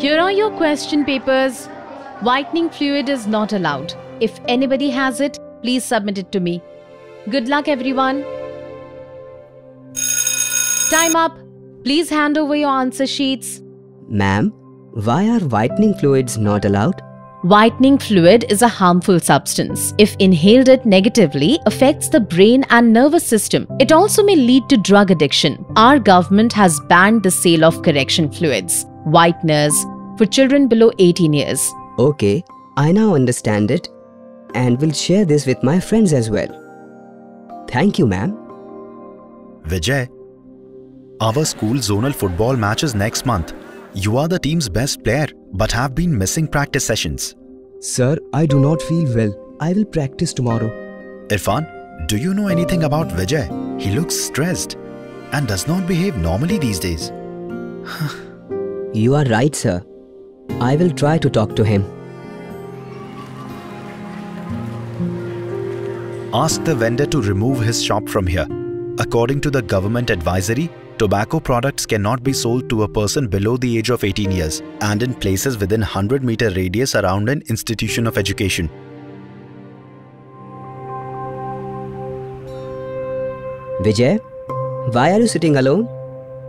Here are your question papers. Whitening fluid is not allowed. If anybody has it, please submit it to me. Good luck, everyone. Time up. Please hand over your answer sheets. Ma'am, why are whitening fluids not allowed? Whitening fluid is a harmful substance. If inhaled, it negatively affects the brain and nervous system. It also may lead to drug addiction. Our government has banned the sale of correction fluids, whiteners, for children below 18 years. Okay, I now understand it and will share this with my friends as well. Thank you, ma'am. Vijay, our school zonal football match is next month. You are the team's best player but have been missing practice sessions. Sir, I do not feel well. I will practice tomorrow. Irfan, do you know anything about Vijay? He looks stressed and does not behave normally these days. You are right, sir. I will try to talk to him. Ask the vendor to remove his shop from here. According to the government advisory, tobacco products cannot be sold to a person below the age of 18 years and in places within 100-meter radius around an institution of education. Vijay, why are you sitting alone?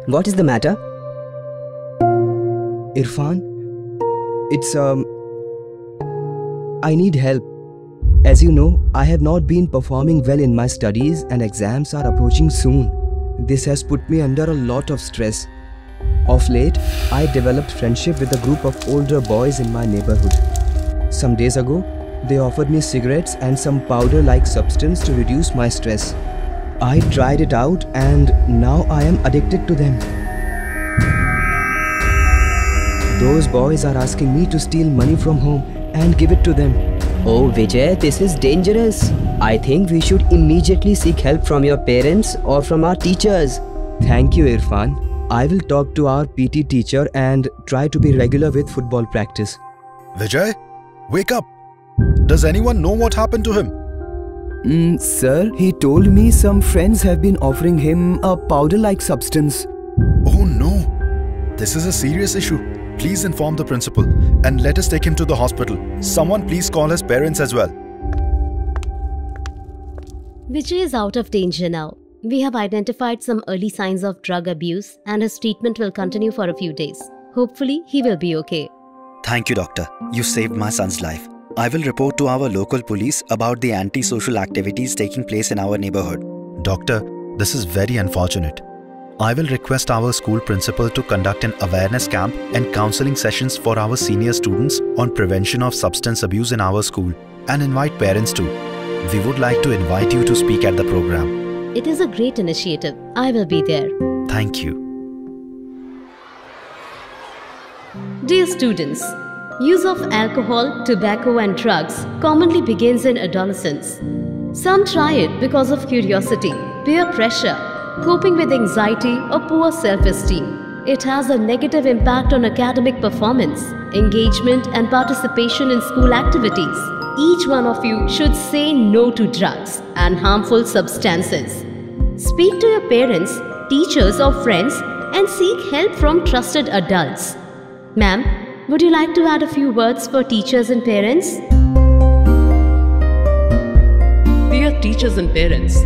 What is the matter? Irfan, I need help. As you know, I have not been performing well in my studies and exams are approaching soon. This has put me under a lot of stress. Of late, I developed friendship with a group of older boys in my neighborhood. Some days ago, they offered me cigarettes and some powder-like substance to reduce my stress. I tried it out and now I am addicted to them. Those boys are asking me to steal money from home and give it to them. Oh Vijay, this is dangerous. I think we should immediately seek help from your parents or from our teachers. Thank you, Irfan. I will talk to our PT teacher and try to be regular with football practice. Vijay, wake up! Does anyone know what happened to him? Sir, he told me some friends have been offering him a powder-like substance. Oh no! This is a serious issue. Please inform the principal and let us take him to the hospital. Someone please call his parents as well. Vijay is out of danger now. We have identified some early signs of drug abuse and his treatment will continue for a few days. Hopefully, he will be okay. Thank you, doctor. You saved my son's life. I will report to our local police about the anti-social activities taking place in our neighborhood. Doctor, this is very unfortunate. I will request our school principal to conduct an awareness camp and counseling sessions for our senior students on prevention of substance abuse in our school and invite parents too. We would like to invite you to speak at the program. It is a great initiative. I will be there. Thank you. Dear students, use of alcohol, tobacco and drugs commonly begins in adolescence. Some try it because of curiosity, peer pressure, coping with anxiety or poor self-esteem. It has a negative impact on academic performance, engagement and participation in school activities. Each one of you should say no to drugs and harmful substances. Speak to your parents, teachers or friends and seek help from trusted adults. Ma'am, would you like to add a few words for teachers and parents? Dear teachers and parents,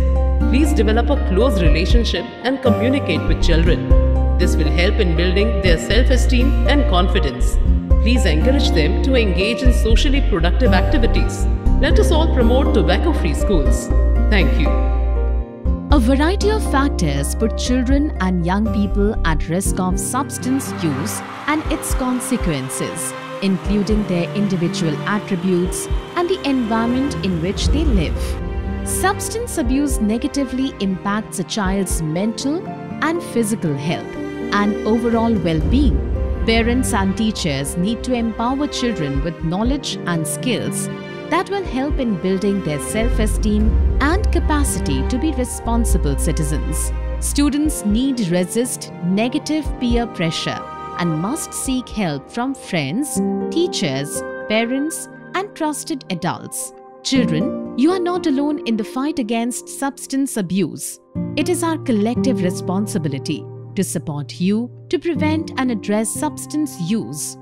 please develop a close relationship and communicate with children. This will help in building their self-esteem and confidence. Please encourage them to engage in socially productive activities. Let us all promote tobacco-free schools. Thank you. A variety of factors put children and young people at risk of substance use and its consequences, including their individual attributes and the environment in which they live. Substance abuse negatively impacts a child's mental and physical health and overall well-being. Parents and teachers need to empower children with knowledge and skills that will help in building their self-esteem and capacity to be responsible citizens. Students need to resist negative peer pressure and must seek help from friends, teachers, parents, and trusted adults. Children, you are not alone in the fight against substance abuse. It is our collective responsibility to support you to prevent and address substance use.